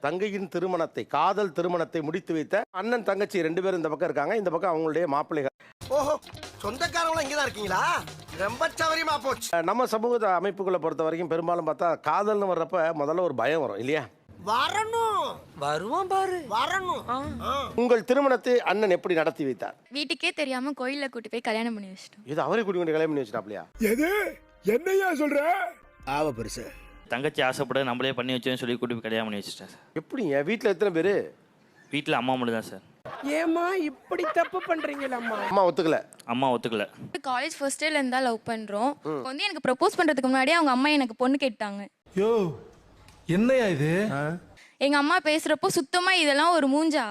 தங்கையின் திருமணத்தை, காதல் திருமணத்தை முடித்து வைத்த அண்ணன் தங்கச்சி 2 பேரும் இந்த பக்கம் இருக்காங்க. இந்த பக்கம் அவங்களுடைய மாப்பிள்ளைகள். ஓஹோ, சொந்தக்காரங்க இங்கதான் இருக்கீங்களா? ரொம்ப சௌரியமா போச்சு. நம்ம சமூக அமைப்புகளை பொறுத்த வரைக்கும் பெரும்பாலும் பார்த்தா காதல்னு வர்றப்ப முதல்ல ஒரு பயம் வரும் இல்லையா? வரணும், வருவான் பாரு, வரணும். உங்கள் திருமணத்தை அண்ணன் எப்படி நடத்தி வைத்தார்? வீட்டுக்கே தெரியாம கோயில்ல கூட்டி போய் கல்யாணம் பண்ணி வச்சிட்டோம். இது அவரே கூட்டி கொண்டு கல்யாணம் பண்ணி வச்சிட்டாப்லையா? எது என்னையா சொல்ற? ஆவ பெருசு. தங்கச்சி ஆசைப்பட நம்மளே பண்ணி வச்சோன்னு சொல்லி கூட்டி போய் கல்யாணம் பண்ணி வச்சுட்டேன் சார். எப்படிங்க? வீட்டில் எத்தனை பேர்? வீட்டில் அம்மா மட்டும் தான் சார். ஏமா இப்படி தப்பு பண்றீங்களா? அம்மா ஒத்துக்கல. அம்மா ஒத்துக்கல. காலேஜ் ஃபர்ஸ்ட் இயர்ல இருந்தா லவ் பண்றோம். வந்து எனக்கு ப்ரப்போஸ் பண்றதுக்கு முன்னாடியே அவங்க அம்மா எனக்கு பொண்ணு கேட்டாங்க. யோ என்னையா இது? எங்க அம்மா பேசுறப்போ சுத்தமா இதெல்லாம் ஒரு மூஞ்சா?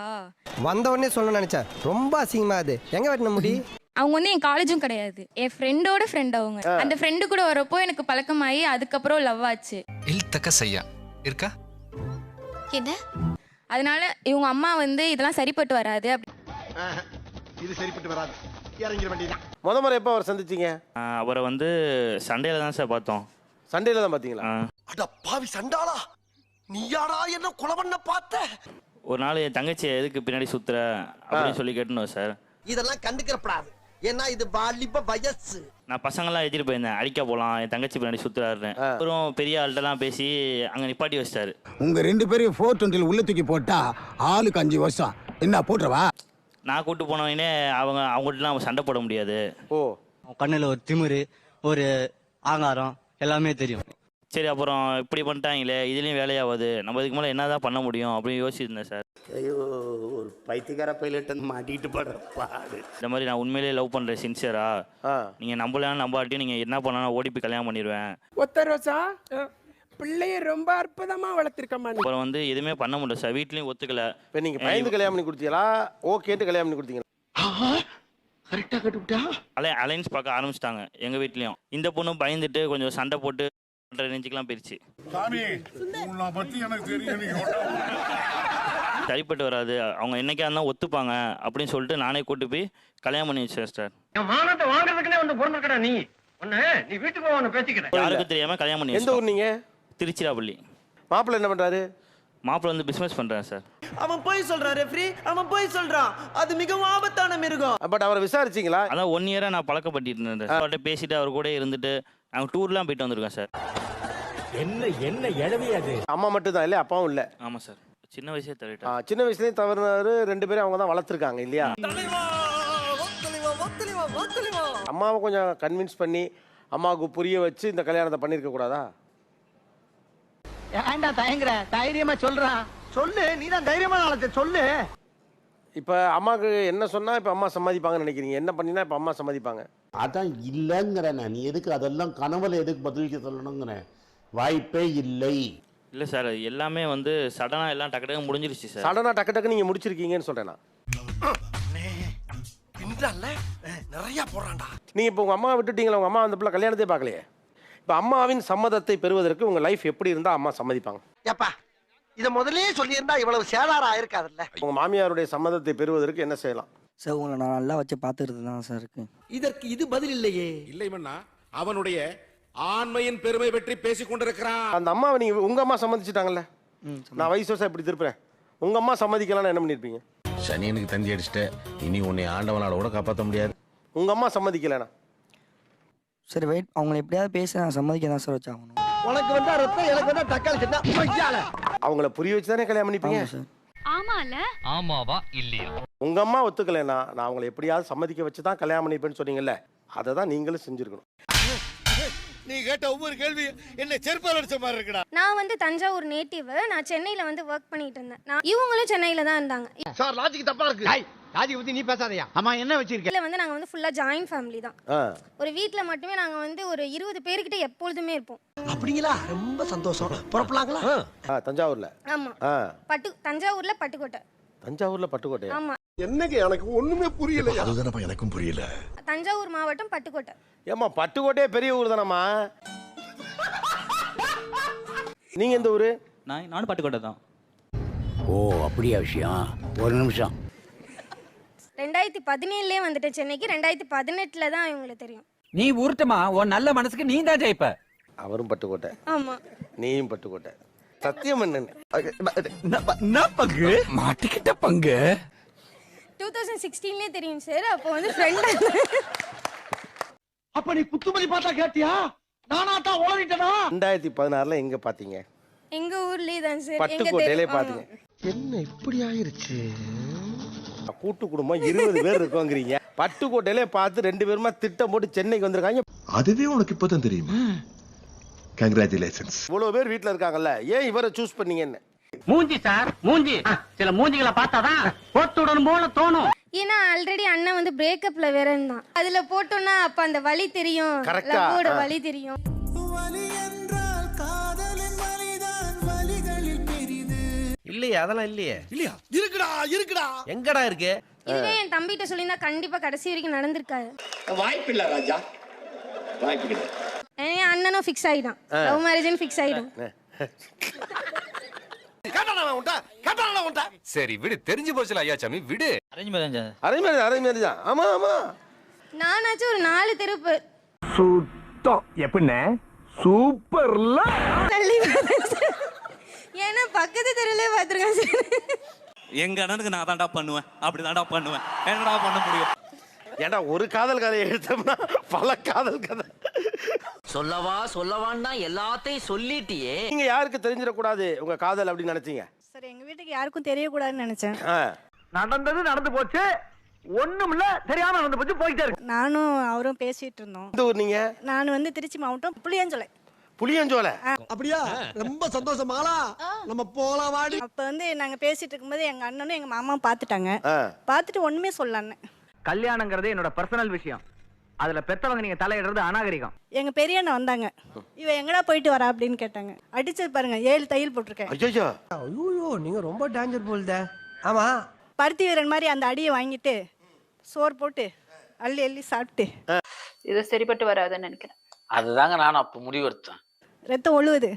வந்த உடனே சொல்ல நினைச்சேன். ரொம்ப அசிங்கமா அது. எங்க வெட்டின முடி? அவங்க வந்து என் காலேஜும் கிடையாது, என் ஃப்ரெண்டோட ஃப்ரெண்ட். அவங்க அந்த ஃப்ரெண்டு கூட வரப்போ எனக்கு பழக்கமாயி அதுக்கப்புறம் லவ் ஆச்சு. இல்தக்க செய்யா இருக்கா என்ன? அதனால இவங்க அம்மா வந்து இதெல்லாம் சரிப்பட்டு வராது. இது சரிப்பட்டு வராது. இறங்கிட வேண்டியதான். முறை எப்போ அவர் சந்திச்சீங்க? அவரை வந்து சண்டையில் தான் சார் பார்த்தோம். சண்டேல தான் பார்த்தீங்களா? அட பாவி சண்டாளா, நீயாடா என்ன கொலை பண்ண பார்த்த? ஒரு நாள் என் தங்கச்சி எதுக்கு பின்னாடி சுத்துற அப்படின்னு சொல்லி கேட்டணும் சார். இதெல்லாம் கண்டுக்கிறப்படாது. ஏன்னா இது வாலிப வயசு. நான் பசங்கள்லாம் எடுத்துட்டு போயிருந்தேன், அடிக்க போகலாம், என் தங்கச்சி பின்னாடி சுத்துறாருன்னு. அப்புறம் பெரிய ஆள்கிட்டலாம் பேசி அங்கே நிப்பாட்டி வச்சிட்டாரு. உங்க 2 பேரையும் 420 உள்ள தூக்கி போட்டா ஆளுக்கு 5 வருஷம் என்ன போட்டுறவா? நான் கூட்டு போனவனே அவங்கள்ட்டலாம் சண்டை போட முடியாது. ஓ, கண்ணில் ஒரு திமிரு, ஒரு ஆங்காரம் எல்லாமே தெரியும். சரி, அப்புறம் இப்படி பண்ணிட்டாங்களே, இதுலேயும் வேலையாகாது, நம்ம இதுக்கு மேலே என்ன தான் பண்ண முடியும் அப்படின்னு யோசிச்சிருந்தேன் சார். ஐயோ, ஒரு பைத்தியக்கார பைலட் மாட்டிட்டு பாடு. இந்த மாதிரி நான் உண்மையிலேயே லவ் பண்ணுறேன் சின்சியரா, நீங்கள் நம்பலாம் நம்பாட்டியும் நீங்கள் என்ன பண்ணாலும் ஓடி போய் கல்யாணம் பண்ணிடுவேன். ஒத்த ரோசா பிள்ளைய ரொம்ப அற்புதமா வளர்த்திருக்கமா. அப்புறம் வந்து எதுவுமே பண்ண முடியல சார், வீட்லேயும் ஒத்துக்கல. இப்போ நீங்கள் பயந்து கல்யாணம் பண்ணி கொடுத்தீங்களா? ஓகேட்டு கல்யாணம் பண்ணி கொடுத்தீங்களா? கரெக்டா கட்டுவிட்டா. அலைன்ஸ் பார்க்க ஆரம்பிச்சிட்டாங்க எங்கள் வீட்லேயும். இந்த பொண்ணும் பயந்துட்டு கொஞ்சம் சண்டை போட்டு ரேஞ்சுக்கெல்லாம் போயிடுச்சு. சரிப்பட்டு வராது, அவங்க என்னைக்கா இருந்தால் ஒத்துப்பாங்க அப்படின்னு சொல்லிட்டு நானே கூட்டு போய் கல்யாணம் பண்ணி வச்சேன் சார். யாருக்கும் தெரியாம கல்யாணம் பண்ணி. எந்த ஊர் நீங்க? திருச்சிராப்பள்ளி. மாப்பிள்ளை என்ன பண்றாரு? மாப்பிள்ளை வந்து பிசினஸ் பண்றாரு சார். அவன் போய் சொல்றான் ரெஃப்ரி, அவன் போய் சொல்றான். அது மிகவும் ஆபத்தான மிருகம். பட் அவரை விசாரிச்சீங்களா? அதான் 1 இயரா நான் பழக்கப்பட்டு இருந்தேன். அவர்கிட்ட பேசிட்டு அவர் கூட இருந்துட்டு நாங்கள் டூர்லாம் போயிட்டு வந்திருக்கோம் சார். என்ன எழவியாது? அம்மா மட்டும் தான் இல்லையா? அப்பாவும் இல்லை? ஆமாம் சார், சின்ன வயசே தவிர. சின்ன வயசுலேயே தவறுனாரு. 2 பேரும் அவங்க தான் வளர்த்துருக்காங்க இல்லையா? அம்மாவை கொஞ்சம் கன்வின்ஸ் பண்ணி அம்மாவுக்கு புரிய வச்சு இந்த கல்யாணத்தை பண்ணியிருக்க கூடாதா? ஏன்டா தயங்குற? தைரியமா சொல்றான். சொல்லு, நீதான் தைரியமான ஆளத்தை சொல்லு. இப்போ அம்மாவுக்கு என்ன சொன்னால் இப்போ அம்மா சம்மதிப்பாங்கன்னு நினைக்கிறீங்க? என்ன பண்ணினா இப்போ அம்மா சம்மதிப்பாங்க? அதான் இல்லைங்கிறேன். நீ எதுக்கு அதெல்லாம் கனவுல எதுக்கு பதிலுக்கு சொல்லணுங்கிறேன்? வாய்ப்பே இல்லை. இல்லை சார், எல்லாமே வந்து சடனாக எல்லாம் டக்கு டக்கு முடிஞ்சிருச்சு சார். சடனாக டக்கு நீங்கள் முடிச்சிருக்கீங்கன்னு சொல்கிறேன் நான். நிறைய போறான்டா. நீங்கள் இப்போ உங்கள் அம்மா விட்டுட்டீங்களா? உங்கள் அம்மா அந்த பிள்ளை கல்யாணத்தையே பார்க்கலையே. இப்போ அம்மாவின் சம்மதத்தை பெறுவதற்கு உங்கள் லைஃப் எப்படி இருந்தால் அம்மா சம்மதிப்பாங்க? ஏப்பா, இதை முதலே சொல்லியிருந்தா இவ்வளவு சேதாரம் ஆயிருக்காதுல்ல. உங்கள் மாமியாருடைய சம்மதத்தை பெறுவதற்கு என்ன செய்யலாம்? சார் உங்களை நான் நல்லா வச்சு பார்த்துக்கிறது தான் சார் இருக்கு. இதற்கு இது பதில் இல்லையே. இல்லை மன்னா, அவனுடைய ஆண்மையின் பெருமை பற்றி பேசிக் கொண்டிருக்கிறான். அந்த அம்மாவை நீங்கள் உங்கள் அம்மா சம்மதிச்சிட்டாங்கல்ல? நான் வயசு வருஷம் இப்படி திருப்புறேன். உங்கள் அம்மா சம்மதிக்கலாம்னு என்ன பண்ணியிருப்பீங்க? சனியனுக்கு தந்தி அடிச்சுட்டு இனி உன்னை ஆண்டவனால கூட காப்பாற்ற முடியாது. உங்கள் அம்மா சம்மதிக்கலண்ணா? சரி வெயிட், அவங்களை எப்படியாவது பேச நான் சம்மதிக்க தான் சார் வச்சாகணும். உனக்கு வந்தா ரத்தம், எனக்கு வந்தா தக்காளி சட்னா. அவங்கள புரிய வச்சு தானே கல்யாணம் பண்ணிப்பீங்க? ஆமால? ஆமாவா இல்லையா? உங்க அம்மா ஒத்துக்கலைன்னா நான் அவங்களை எப்படியாவது சம்மதிக்க வச்சு தான் கல்யாணம் பண்ணிப்பேன்னு சொன்னீங்கல்ல, அதை தான் நீங்களும் செஞ்சிருக்கணும். நீ கேட்ட ஒவ்வொரு கேள்வி என்ன செருப்பால் அடிச்ச மாதிரி இருக்குடா. நான் வந்து தஞ்சாவூர் நேட்டிவ். நான் சென்னையில வந்து ஒர்க் பண்ணிட்டு இருந்தேன். இவங்களும் சென்னையில தான் இருந்தாங்க. சார் லாஜிக் தப்பா இருக்கு. லாஜிக் பத்தி நீ பேசாதயா. அம்மா என்ன வச்சிருக்க? இல்ல வந்து நாங்க வந்து ஃபுல்லா ஜாயிண்ட் ஃபேமிலி தான். ஒரு வீட்ல மட்டுமே நாங்க வந்து ஒரு 20 பேர்கிட்ட எப்பொழுதுமே இருப்போம். அப்படிங்களா? ரொம்ப சந்தோஷம். புறப்படலாங்களா? தஞ்சாவூர்ல? ஆமா. தஞ்சாவூர்ல பட்டுக்கோட்டை. தஞ்சாவூர்ல பட்டுக்கோட்டை? ஆமா. என்னங்க எனக்கு ஒண்ணுமே புரியல. அதுதானப்பா எனக்கும் புரியல. தஞ்சாவூர் மாவட்டம் பட்டுக்கோட்டை. ஏமா பட்டுக்கோட்டையே பெரிய ஊர் தானம்மா? நீங்க எந்த ஊரு? நானும் பட்டுக்கோட்டை தான். ஓ அப்படியா விஷயம்? ஒரு நிமிஷம். 2017 வந்துட்டேன் சென்னைக்கு. 2018 தான் இவங்களுக்கு தெரியும். நீ ஊர்ட்டமா, உன் நல்ல மனசுக்கு நீ தான் ஜெயிப்ப. அவரும் பட்டுக்கோட்டை. ஆமா. நீயும் பட்டுக்கோட்டை. சத்தியம் பண்ணு. பங்கு மாட்டிக்கிட்ட பங்கு 2016லே தெரியும் சார். அப்போ வந்து ஃப்ரெண்ட். அப்ப நீ குத்துமதி பார்த்தா கேட்டியா? நானா தான் ஓடிட்டனா? 2016ல எங்க பாத்தீங்க? எங்க ஊர்லயே தான் சார். பட்டுக்கோட்டையிலே பாத்தீங்க. என்ன இப்படி ஆயிருச்சு? கூட்டு குடும்பம் 20 பேர் இருக்கோங்கிறீங்க. பட்டுக்கோட்டையிலே பார்த்து 2 பேருமா திட்டம் போட்டு சென்னைக்கு வந்திருக்காங்க. அதுவே உனக்கு இப்பதான் தெரியுமா? கங்க்ராச்சுலேஷன்ஸ். இவ்வளவு பேர் வீட்டுல இருக்காங்கல்ல, ஏன் இவரை சூஸ் பண்ணீங்கன்னு? மூஞ்சி சார், மூஞ்சி. சில மூஞ்சிகளை பார்த்தாதான் போட்டுடணும் போல தோணும். ஏன்னா ஆல்ரெடி அண்ணன் வந்து பிரேக்கப்ல வேற இருந்தான். அதுல போட்டோம்னா அப்ப அந்த வலி தெரியும், Correct ஆ? லவ்வோட வலி தெரியும். இல்லையே, அதெல்லாம் இல்லையே. இல்லையா? இருக்குடா இருக்குடா. எங்கடா இருக்கு? இதுவே என் தம்பிட்ட சொல்லியிருந்தா கண்டிப்பா கடைசி வரைக்கும் நடந்திருக்காது. வாய்ப்பில்ல ராஜா, வாய்ப்பில்ல. என் அண்ணனும் ஃபிக்ஸ் ஆயிட்டான். லவ் மேரேஜ்னு ஃபிக்ஸ் ஆயிடும். கேட்டானா உன்ட்ட? சரி விடு, தெரிஞ்சு போச்சுல ஐயா சாமி, விடு. அரேஞ்ச் மேரேஜ் அரே மாதிரி தான். ஆமா ஆமா. நானாச்சும் ஒரு 4 தெருப்பு சுத்தம் எப்படின்னு சூப்பர்ல. தள்ளி ஏன்னா பக்கத்து தெருவிலே பார்த்துருக்கேன் சார். எங்க அண்ணனுக்கு நான் தான்டா பண்ணுவேன், அப்படிதான்டா பண்ணுவேன். என்னடா பண்ண முடியும்? ஏன்டா ஒரு காதல் கதையை எடுத்தோம்னா பல காதல் கதை. சொல்லவான்னா எல்லாத்தையும் சொல்லிட்டியே. நீங்க யாருக்கு தெரிஞ்சிடக்கூடாது உங்க காதல் அப்படின்னு நினைச்சீங்க? சார் எங்க வீட்டுக்கு யாருக்கும் தெரியக்கூடாதுன்னு நினைச்சேன். நடந்தது நடந்து போச்சு, ஒண்ணுமில்ல, தெரியாம நடந்து போச்சு, போயிட்டே இருக்கு. நானும் அவரும் பேசிட்டு இருந்தோம். எந்த ஊர் நீங்க? நான் வந்து திருச்சி மாவட்டம் புளியஞ்சோலை. புளியஞ்சோலை. அப்படியா? ரொம்ப சந்தோஷமாலா. நம்ம போலாம் வாடி. அப்ப வந்து நாங்க பேசிட்டு இருக்கும்போது எங்க அண்ணனும் எங்க மாமாவும் பாத்துட்டாங்க. பாத்துட்டு ஒண்ணுமே சொல்லல. கல்யாணங்கிறது என்னோட பர்சனல் விஷயம். அதுல பெத்தவங்க நீங்க தலையிடுறது அநாகரிகம். எங்க பெரிய அண்ணன் வந்தாங்க. இவ எங்கடா போயிட்டு வரா அப்படின்னு கேட்டாங்க. அடிச்சது பாருங்க, 7 தையல் போட்டிருக்கேன். ஐயோ ஐயோ, நீங்க ரொம்ப டேஞ்சர் போல்தே. ஆமா, பருத்தி வீரன் மாதிரி அந்த அடியை வாங்கிட்டு சோறு போட்டு அள்ளி அள்ளி சாப்பிட்டு இது சரிப்பட்டு வராதுன்னு நினைக்கிறேன். அதுதாங்க நானும் அப்ப முடிவெடுத்தேன். ரத்தம் ஒழுகுது.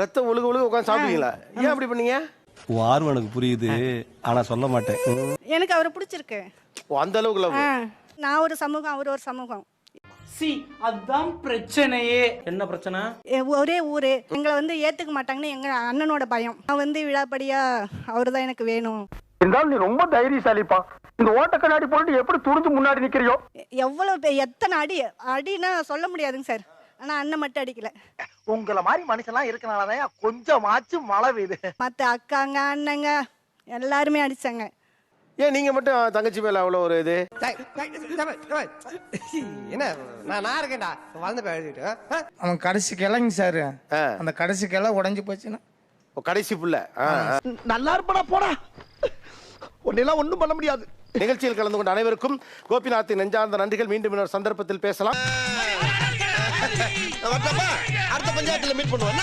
ரத்தம் ஒழுகு ஒழுகு உட்காந்து சாப்பிடுவீங்களா? ஏன் அப்படி பண்ணீங்க? ஆர்வம் எனக்கு புரியுது, ஆனா சொல்ல மாட்டேன். எனக்கு அவரை பிடிச்சிருக்கு. அந்த அளவுக்கு love. நான் ஒரு சமூகம், அவர் ஒரு சமூகம். அதான் பிரச்சனையே. என்ன பிரச்சனை? ஒரே ஊரு. எங்களை வந்து ஏத்துக்க மாட்டாங்கன்னு எங்க அண்ணனோட பயம். நான் வந்து விழாப்படியா அவரு தான் எனக்கு வேணும். இருந்தாலும் நீ ரொம்ப தைரியசாலிப்பா. இந்த ஓட்ட கண்ணாடி போட்டு எப்படி துணிஞ்சு முன்னாடி நிக்கிறியோ? எவ்வளவு எத்தனை அடின்னா சொல்ல முடியாதுங்க சார். ஆனா அண்ணன் மட்டும் அடிக்கல. உங்கள மாதிரி மனுஷன்லாம் இருக்கனாலதான் கொஞ்சமாச்சும் மழை பெய்யுது. மத்த அக்காங்க அண்ணங்க எல்லாருமே அடிச்சாங்க. ஏன் நீங்க மட்டும் தங்கச்சி மேல அவ்வளவு ஒரு இது? என்ன நான் இருக்கேன்டா, வளர்ந்து அவன் கடைசி கிளைங்க சார். அந்த கடைசி கிளை உடைஞ்சு போச்சுன்னா கடைசி புள்ள. நல்லா இருப்படா, போடா. உன்னெல்லாம் ஒண்ணும் பண்ண முடியாது. நிகழ்ச்சியில் கலந்து கொண்ட அனைவருக்கும் கோபிநாத்தின் நெஞ்சார்ந்த நன்றிகள். மீண்டும் இன்னொரு சந்தர்ப்பத்தில் பேசலாம். அடுத்த பஞ்சாயத்துல மீட் பண்ணுவோம்.